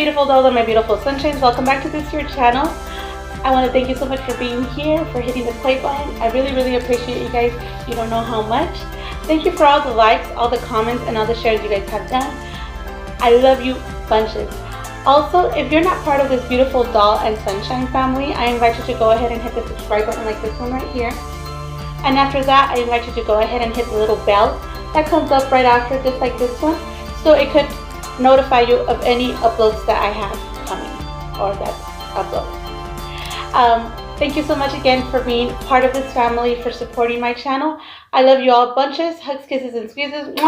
beautiful dolls and my beautiful sunshines, welcome back to this your channel. I want to thank you so much for being here, for hitting the play button. I really appreciate you guys. You don't know how much. Thank you for all the likes, all the comments, and all the shares you guys have done. I love you bunches. Also, if you're not part of this beautiful doll and sunshine family, I invite you to go ahead and hit the subscribe button like this one right here. And after that, I invite you to go ahead and hit the little bell that comes up right after, just like this one, so it could notify you of any uploads that I have coming, or that's uploaded. Thank you so much again for being part of this family, for supporting my channel. I love you all bunches. Hugs, kisses, and squeezes.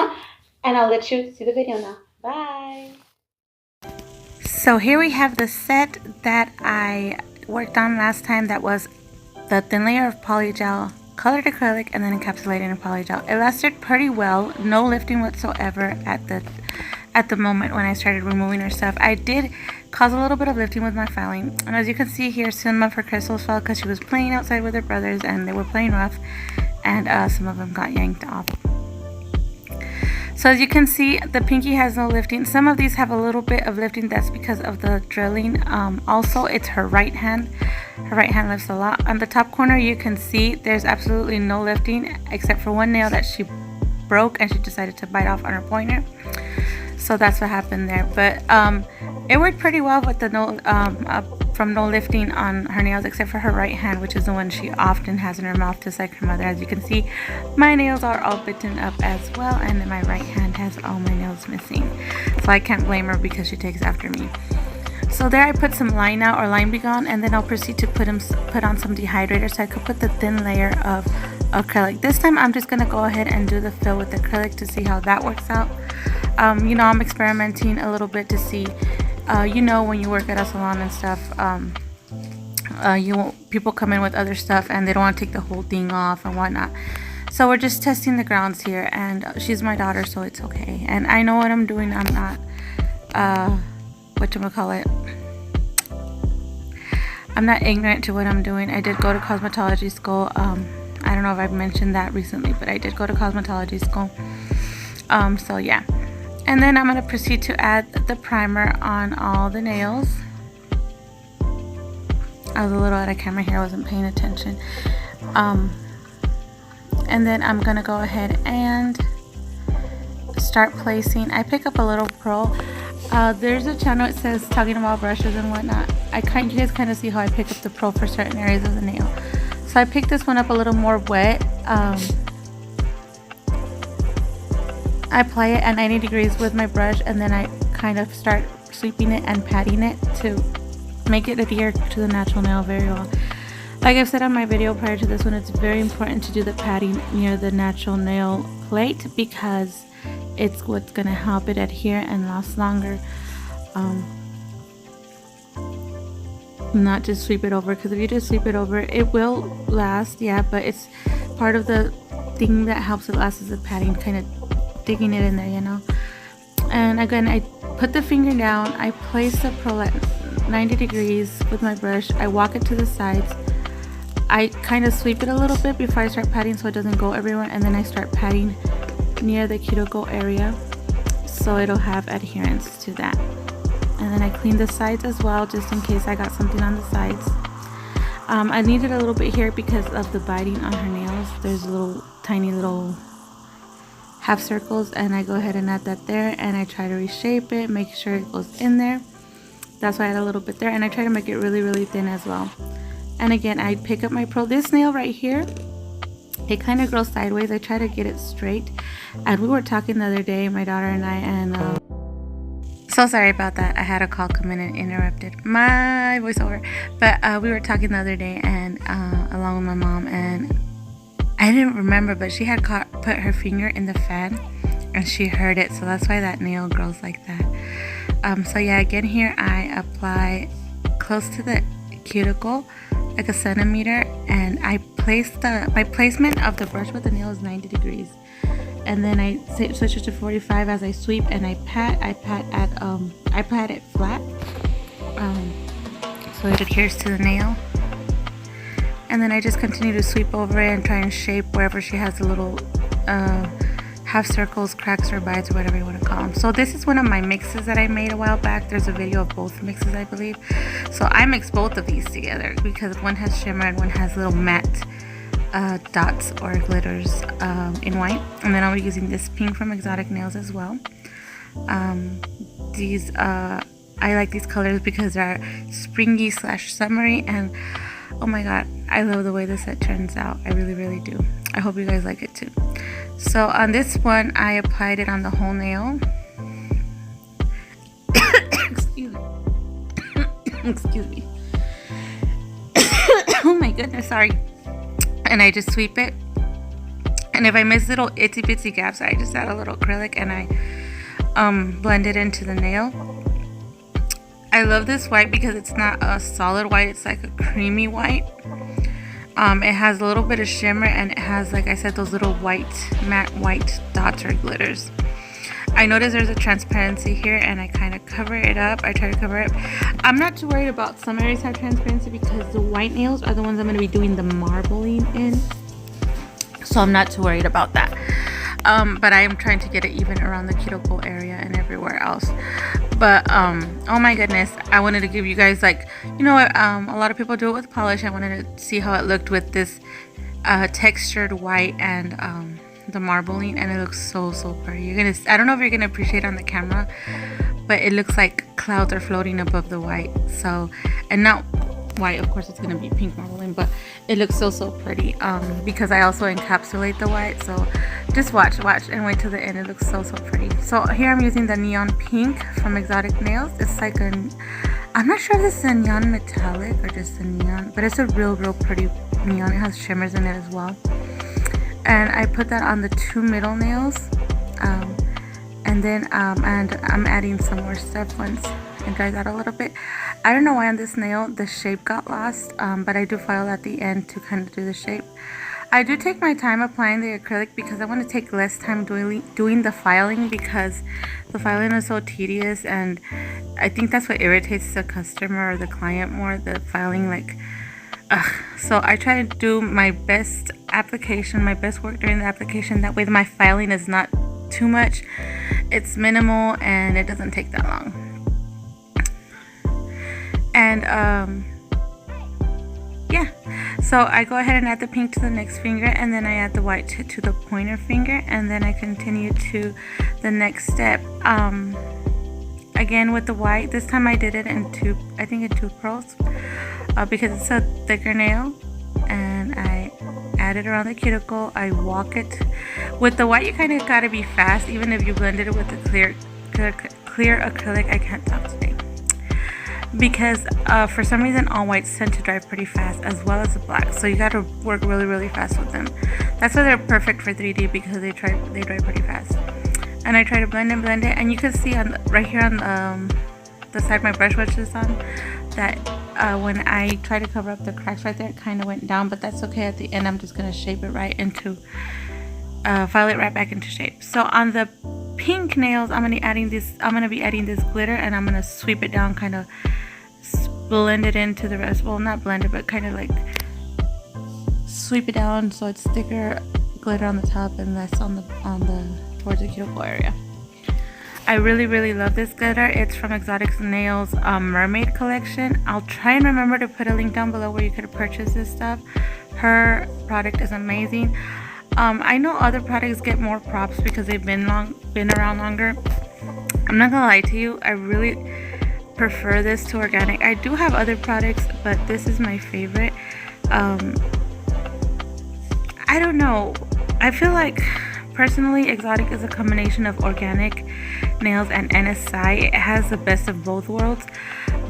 And I'll let you see the video now. Bye. So here we have the set that I worked on last time. That was the thin layer of polygel, colored acrylic, and then encapsulated in polygel. It lasted pretty well. No lifting whatsoever at the moment when I started removing her stuff. I did cause a little bit of lifting with my filing, and as you can see here, some of her crystals fell because she was playing outside with her brothers and they were playing rough, and some of them got yanked off. So as you can see, the pinky has no lifting. Some of these have a little bit of lifting. That's because of the drilling. Also, it's her right hand. Her right hand lifts a lot. On the top corner, you can see there's absolutely no lifting except for one nail that she broke and she decided to bite off on her pointer. So that's what happened there. But it worked pretty well with the from no lifting on her nails, except for her right hand, which is the one she often has in her mouth, just like her mother. As you can see, my nails are all bitten up as well, and then my right hand has all my nails missing. So I can't blame her because she takes after me. So there I put some line out or line begone, and then I'll proceed to put on some dehydrator so I could put the thin layer of acrylic. This time I'm just going to go ahead and do the fill with acrylic to see how that works out. You know, I'm experimenting a little bit to see, you know, when you work at a salon and stuff, people come in with other stuff and they don't want to take the whole thing off and whatnot. So we're just testing the grounds here, and she's my daughter, so it's okay. And I know what I'm doing. I'm not, whatchamacallit, I'm not ignorant to what I'm doing. I did go to cosmetology school. I don't know if I've mentioned that recently, but I did go to cosmetology school. So yeah. And then I'm going to proceed to add the primer on all the nails. I was a little out of camera here, I wasn't paying attention. And then I'm going to go ahead and start placing. I pick up a little pro. There's a channel, it says talking about brushes and whatnot. You guys kind of see how I pick up the pro for certain areas of the nail. So I picked this one up a little more wet. I apply it at 90 degrees with my brush, and then I kind of start sweeping it and patting it to make it adhere to the natural nail very well. Like I've said on my video prior to this one, it's very important to do the patting near the natural nail plate because it's what's going to help it adhere and last longer. Not just sweep it over, because if you just sweep it over, it will last, yeah, but it's part of the thing that helps it last is the patting, kind of digging it in there, you know. And again, I put the finger down, I place the pro at 90 degrees with my brush, I walk it to the sides, I kind of sweep it a little bit before I start patting so it doesn't go everywhere, and then I start patting near the cuticle area so it'll have adherence to that. And then I clean the sides as well, just in case I got something on the sides. I needed a little bit here because of the biting on her nails. There's little tiny little half circles, and I go ahead and add that there, and I try to reshape it, make sure it goes in there. That's why I add a little bit there, and I try to make it really thin as well. And again, I pick up my pro. This nail right here, it kind of grows sideways. I try to get it straight. And we were talking the other day, my daughter and I, and so sorry about that. I had a call come in and interrupted my voiceover. But we were talking the other day, and along with my mom, and I didn't remember, but she had put her finger in the fan and she heard it, so that's why that nail grows like that. So yeah, again here I apply close to the cuticle, like a centimeter, and I place my placement of the brush with the nail is 90 degrees, and then I switch it to 45 as I sweep, and I pat it flat, so it adheres to the nail. And then I just continue to sweep over it and try and shape wherever she has a little have circles, cracks, or bites, or whatever you want to call them. So this is one of my mixes that I made a while back. There's a video of both mixes, I believe. So I mixed both of these together because one has shimmer and one has little matte dots or glitters in white. And then I'll be using this pink from Exotic Nails as well. I like these colors because they're springy / summery, and oh my god, I love the way the set turns out. I really, really do. I hope you guys like it too. So on this one, I applied it on the whole nail. Excuse me. Excuse me. Oh my goodness, sorry. And I just sweep it. And if I miss little itsy bitsy gaps, I just add a little acrylic and I blend it into the nail. I love this white because it's not a solid white, it's like a creamy white. It has a little bit of shimmer and it has, like I said, those little white, matte white dots or glitters. I noticed there's a transparency here and I kind of cover it up. I try to cover it. I'm not too worried about some areas have transparency because the white nails are the ones I'm going to be doing the marbling in. So I'm not too worried about that. But I am trying to get it even around the cuticle area and everywhere else. But oh my goodness, I wanted to give you guys, like, you know what, a lot of people do it with polish. I wanted to see how it looked with this textured white and the marbling, and it looks so pretty. I don't know if you're gonna appreciate it on the camera, but it looks like clouds are floating above the white. So, and not white, of course it's gonna be pink marbling, but it looks so pretty because I also encapsulate the white. So just watch and wait till the end. It looks so pretty. So here I'm using the neon pink from Exotic Nails. It's like I'm not sure if this is a neon metallic or just a neon, but it's a real pretty neon. It has shimmers in it as well. And I put that on the 2 middle nails, and then and I'm adding some more stuff once it dries out a little bit. I don't know why on this nail the shape got lost, but I do file at the end to kind of do the shape. I do take my time applying the acrylic because I want to take less time doing the filing, because the filing is so tedious, and I think that's what irritates the customer or the client more, the filing, like, so I try to do my best application, my best work during the application. That way my filing is not too much, it's minimal, and it doesn't take that long. And yeah, so I go ahead and add the pink to the next finger, and then I add the white to the pointer finger, and then I continue to the next step. Again with the white, this time I did it in two pearls, because it's a thicker nail, and I add it around the cuticle. I walk it with the white. You kind of gotta be fast, even if you blended it with the clear acrylic. I can't talk today. Because for some reason all whites tend to dry pretty fast, as well as the black, so you got to work really fast with them. That's why they're perfect for 3D, because they dry pretty fast. And I try to blend it, and you can see right here on the side my brush was just on, that when I try to cover up the cracks right there, it kind of went down, but that's okay. At the end I'm just going to shape it right into, file it right back into shape. So on the pink nails, I'm going to be adding this glitter, and I'm going to sweep it down, kind of blend it into the rest. Well, not blend it, but kind of like sweep it down so it's thicker glitter on the top and less on the towards the cuticle area. I really love this glitter. It's from Exotic Nails Mermaid collection. I'll try and remember to put a link down below where you could purchase this stuff. Her product is amazing. I know other products get more props because they've been around longer. I'm not gonna lie to you, I really prefer this to organic. I do have other products, but this is my favorite. I don't know, I feel like personally Exotic is a combination of organic nails and NSI. It has the best of both worlds,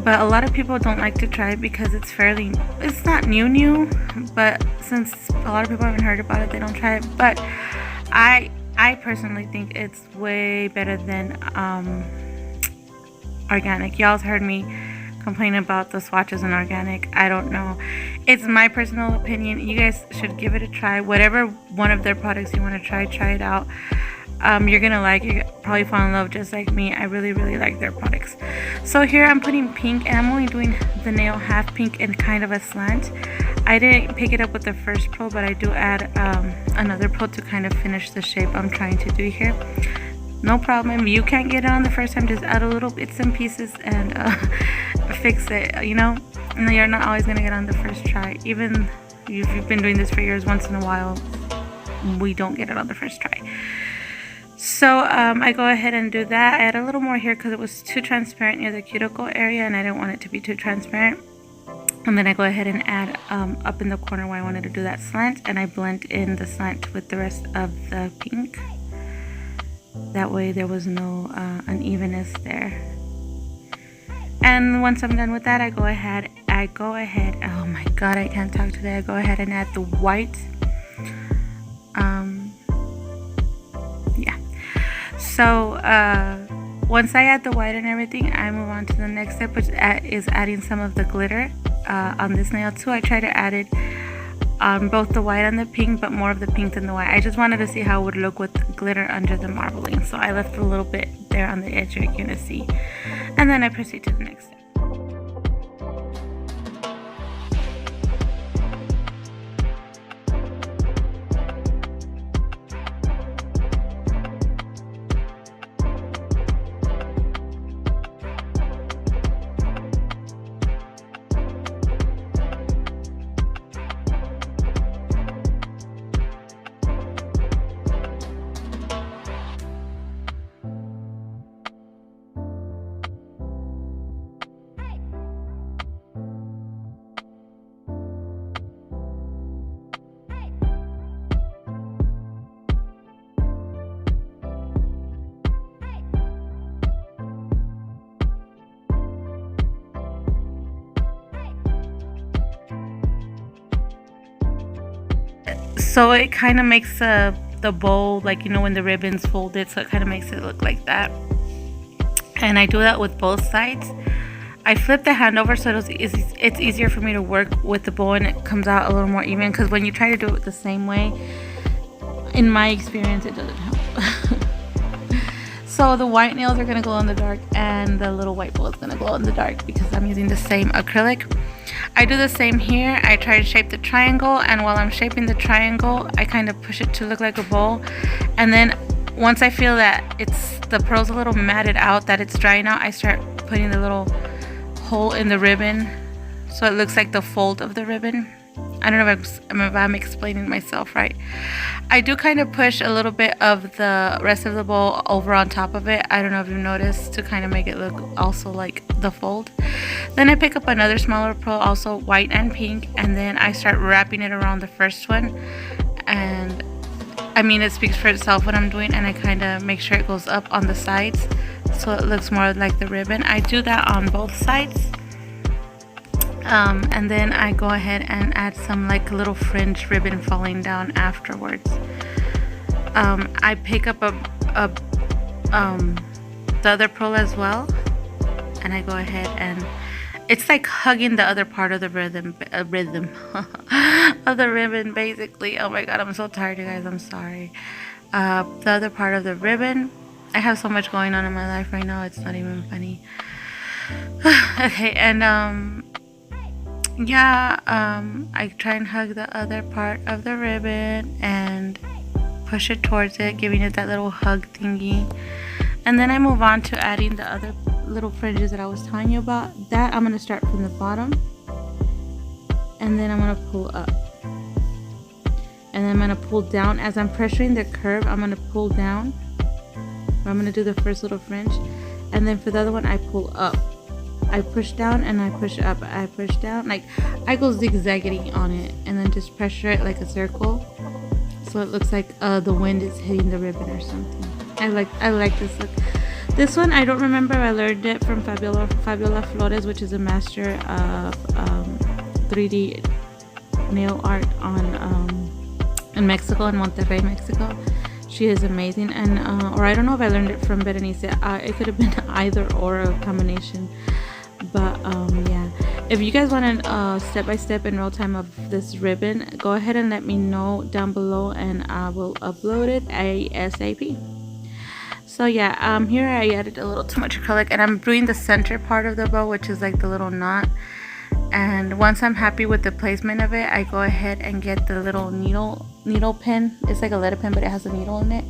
but a lot of people don't like to try it because it's not new, but since a lot of people haven't heard about it, they don't try it. But I personally think it's way better than organic. Y'all's heard me complain about the swatches in organic. I don't know, it's my personal opinion. You guys should give it a try. Whatever one of their products you want to try it out. you're gonna like it, probably fall in love just like me. I really like their products. So here I'm putting pink, and I'm only doing the nail half pink and kind of a slant. I didn't pick it up with the first pro, but I do add another pro to kind of finish the shape I'm trying to do here. No problem, if you can't get it on the first time, just add a little bits and pieces and fix it, you know. And you're not always gonna get on the first try. Even if you've been doing this for years, once in a while we don't get it on the first try. So I go ahead and do that. I add a little more here because it was too transparent near the cuticle area, and I didn't want it to be too transparent. And then I go ahead and add up in the corner where I wanted to do that slant, and I blend in the slant with the rest of the pink. That way there was no unevenness there. And once I'm done with that, I go ahead, oh my god, I can't talk today. I go ahead and add the white. Yeah. So once I add the white and everything, I move on to the next step, which is adding some of the glitter on this nail too. I try to add it on both the white and the pink, but more of the pink than the white. I just wanted to see how it would look with glitter under the marbling, so I left a little bit there on the edge you're gonna see, and then I proceed to the next step. So it kind of makes the bow, like, you know, when the ribbon's folded, so it kind of makes it look like that. And I do that with both sides. I flip the hand over so it's easier for me to work with the bow, and it comes out a little more even, because when you try to do it the same way, in my experience, it doesn't help. So the white nails are going to glow in the dark, and the little white bow is going to glow in the dark because I'm using the same acrylic. I do the same here. I try to shape the triangle, and while I'm shaping the triangle, I kind of push it to look like a bowl. And then once I feel that the pearl's a little matted out, that it's drying out, I start putting the little hole in the ribbon so it looks like the fold of the ribbon. I don't know if I'm explaining myself right. I do kind of push a little bit of the rest of the bowl over on top of it. I don't know if you've noticed, to kind of make it look also like the fold. Then I pick up another smaller pearl, also white and pink, and then I start wrapping it around the first one. And I mean, it speaks for itself what I'm doing, and I kind of make sure it goes up on the sides so it looks more like the ribbon. I do that on both sides. And then I go ahead and add some like little fringe ribbon falling down afterwards. I pick up the other pearl as well, and I go ahead and it's like hugging the other part of the rhythm of the ribbon, basically. Oh my god, I'm so tired, you guys. I'm sorry. The other part of the ribbon. I have so much going on in my life right now, it's not even funny. Okay, and yeah, I try and hug the other part of the ribbon and push it towards it, giving it that little hug thingy. And then I move on to adding the other little fringes that I was telling you about. That I'm going to start from the bottom, and then I'm going to pull up, and then I'm going to pull down. As I'm pressuring the curve, I'm going to pull down. I'm going to do the first little fringe, and then for the other one I pull up. I push down and I push up, I push down, like I go zigzagging on it, and then just pressure it like a circle so it looks like the wind is hitting the ribbon or something. I like this look. This one I don't remember, I learned it from Fabiola Flores, which is a master of 3D nail art in Mexico, in Monterrey, Mexico. She is amazing. And or I don't know if I learned it from Berenice. It could have been either or a combination. But yeah, if you guys want a step-by-step in real time of this ribbon, go ahead and let me know down below, and I will upload it ASAP. So yeah, here I added a little too much acrylic, and I'm doing the center part of the bow, which is like the little knot. And once I'm happy with the placement of it, I go ahead and get the little needle pin. It's like a letter pin, but it has a needle in it,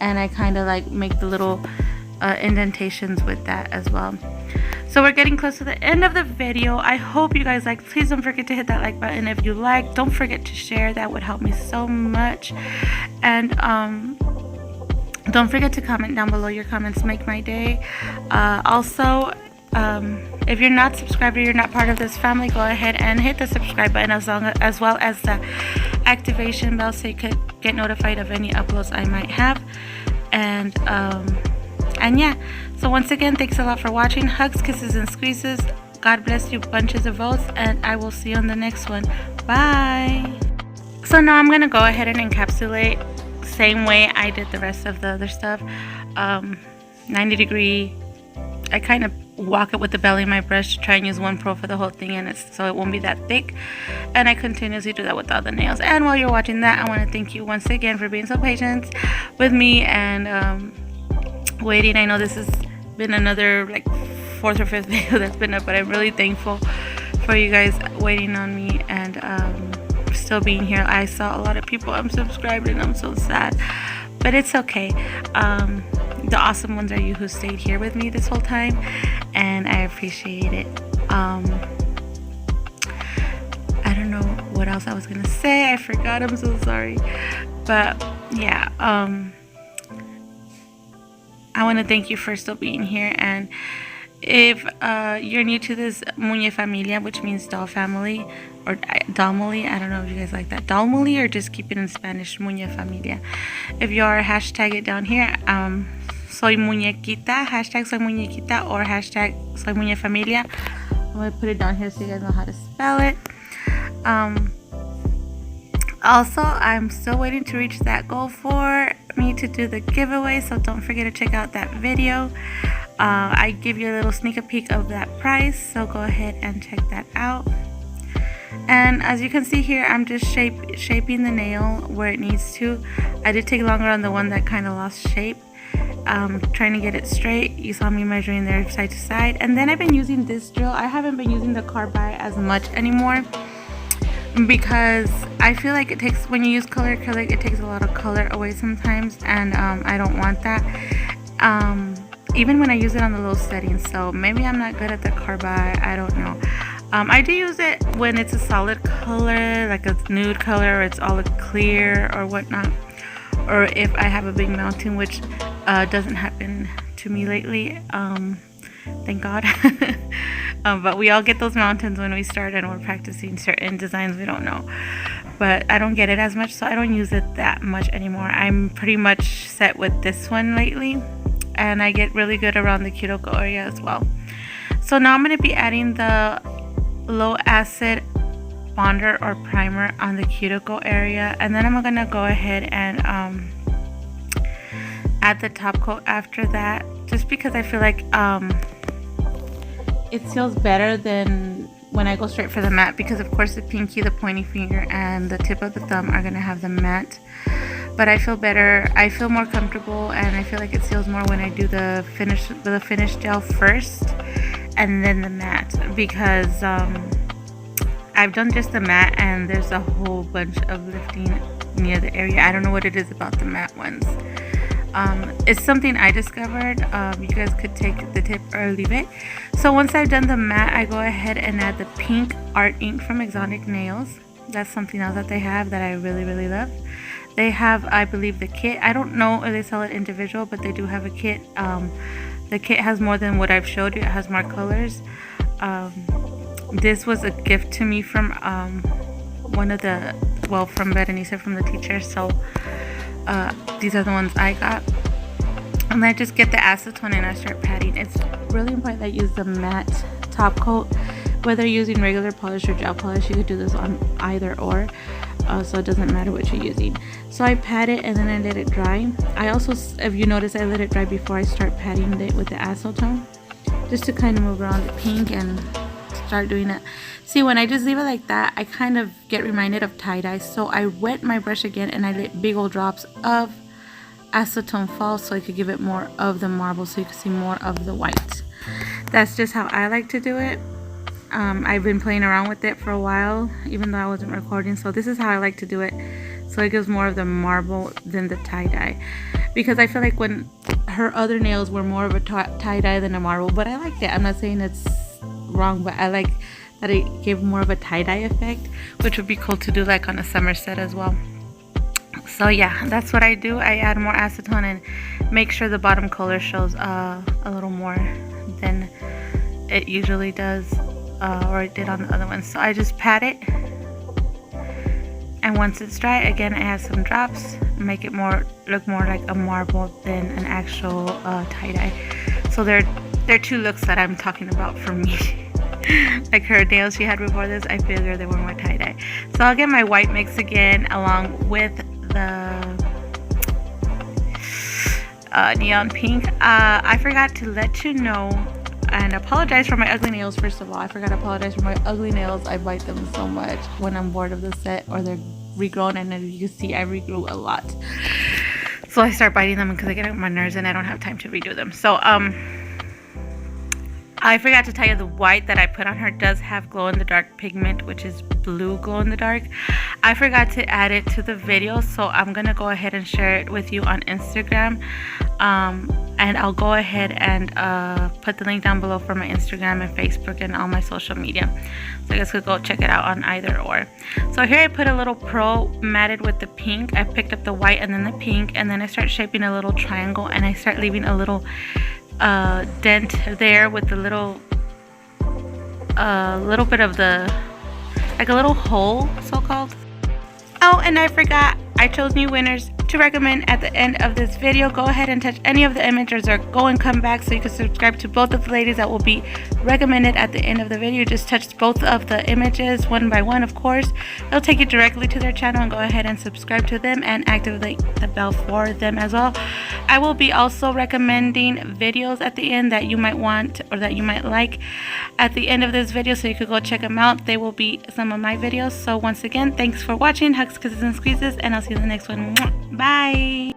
and I kind of like make the little indentations with that as well. So we're getting close to the end of the video. I hope you guys liked. Please don't forget to hit that like button if you like. Don't forget to share. That would help me so much. And don't forget to comment down below. Your comments make my day. Also, if you're not subscribed or you're not part of this family, go ahead and hit the subscribe button as well as the activation bell so you could get notified of any uploads I might have. And yeah, so once again, thanks a lot for watching. Hugs, kisses, and squeezes. God bless you, bunches of votes, and I will see you on the next one. Bye. So now I'm gonna go ahead and encapsulate same way I did the rest of the other stuff. 90 degree. I kind of walk it with the belly of my brush to try and use one pro for the whole thing, and so it won't be that thick. And I continuously do that with all the nails. And while you're watching that, I want to thank you once again for being so patient with me and waiting. I know this has been another like 4th or 5th video that's been up, but I'm really thankful for you guys waiting on me and still being here. I saw a lot of people unsubscribed and I'm so sad, but it's okay. The awesome ones are you who stayed here with me this whole time, and I appreciate it. I don't know what else I was gonna say. I forgot. I'm so sorry. But yeah, I want to thank you for still being here. And if you're new to this Muñe familia, which means doll family, or Dalmoli, I don't know if you guys like that, Dalmoli, or just keep it in Spanish, Muñe familia. If you are, hashtag it down here. Soy muñequita, hashtag soy muñequita, or hashtag soy muñe familia. I'm going to put it down here so you guys know how to spell it. Also, I'm still waiting to reach that goal for me to do the giveaway, so don't forget to check out that video. I give you a little sneak peek of that price, so go ahead and check that out. And as you can see here, I'm just shaping the nail where it needs to. I did take longer on the one that kind of lost shape, trying to get it straight. You saw me measuring there side to side. And then I've been using this drill. I haven't been using the carbide as much anymore because I feel like it takes, when you use color acrylic, it takes a lot of color away sometimes, and I don't want that. Even when I use it on the low settings, so maybe I'm not good at the carbide, I don't know. I do use it when it's a solid color, like a nude color, or it's all clear or whatnot, or if I have a big mountain, which doesn't happen to me lately, thank God. But we all get those mountains when we start and we're practicing certain designs we don't know. But I don't get it as much, so I don't use it that much anymore. I'm pretty much set with this one lately, and I get really good around the cuticle area as well. So now I'm going to be adding the low acid bonder or primer on the cuticle area, and then I'm going to go ahead and add the top coat after that, just because I feel like it seals better than when I go straight for the matte, because of course the pinky, the pointy finger, and the tip of the thumb are going to have the matte. But I feel better, I feel more comfortable, and I feel like it seals more when I do the finish gel first and then the matte, because I've done just the matte and there's a whole bunch of lifting near the area. I don't know what it is about the matte ones. It's something I discovered. You guys could take the tip or leave it. So once I've done the matte, I go ahead and add the PiNK art ink from Exotic Nails. That's something else that they have that I really love. They have, I believe, the kit. I don't know if they sell it individual, but they do have a kit. The kit has more than what I've showed you. It has more colors. This was a gift to me from from Berenice, from the teacher. So these are the ones I got. And I just get the acetone and I start patting. It's really important that you use the matte top coat. Whether you're using regular polish or gel polish, you could do this on either or. So it doesn't matter what you're using. So I pat it and then I let it dry. I also, if you notice, I let it dry before I start patting it with the acetone, just to kind of move around the pink and start doing it. See, when I just leave it like that, I kind of get reminded of tie-dye. So I wet my brush again and I let big old drops of acetone false so I could give it more of the marble so you can see more of the white. That's just how I like to do it. I've been playing around with it for a while, even though I wasn't recording. So this is how I like to do it. So it gives more of the marble than the tie-dye. Because I feel like when her other nails were more of a tie-dye than a marble. But I liked it. I'm not saying it's wrong, but I like that it gave more of a tie-dye effect, which would be cool to do like on a summer set as well. So yeah, that's what I do. I add more acetone and make sure the bottom color shows a little more than it usually does. Or it did on the other one. So I just pat it, and once it's dry, again I add some drops, make it look more like a marble than an actual tie-dye. So they're two looks that I'm talking about for me. Like her nails she had before this, I figured they were more tie-dye. So I'll get my white mix again along with the neon pink. I forgot to let you know and apologize for my ugly nails. First of all, I forgot to apologize for my ugly nails. I bite them so much when I'm bored of the set or they're regrown, and as you can see I regrew a lot, so I start biting them because I get on my nerves and I don't have time to redo them. So I forgot to tell you the white that I put on her does have glow in the dark pigment, which is blue glow in the dark. I forgot to add it to the video, so I'm gonna go ahead and share it with you on Instagram. And I'll go ahead and put the link down below for my Instagram and Facebook and all my social media, so you guys could go check it out on either or. So here I put a little pro matted with the pink. I picked up the white and then the pink, and then I start shaping a little triangle, and I start leaving a little dent there with the little bit of the, like a little hole, so called. Oh, and I forgot, I chose new winners to recommend at the end of this video. Go ahead and touch any of the images or go and come back so you can subscribe to both of the ladies that will be recommended at the end of the video. Just touch both of the images one by one, of course. It'll take you directly to their channel, and go ahead and subscribe to them and activate the bell for them as well. I will be also recommending videos at the end that you might want or that you might like at the end of this video, so you could go check them out. They will be some of my videos. So once again, thanks for watching. Hugs, kisses, and squeezes, and I'll see you in the next one. Bye.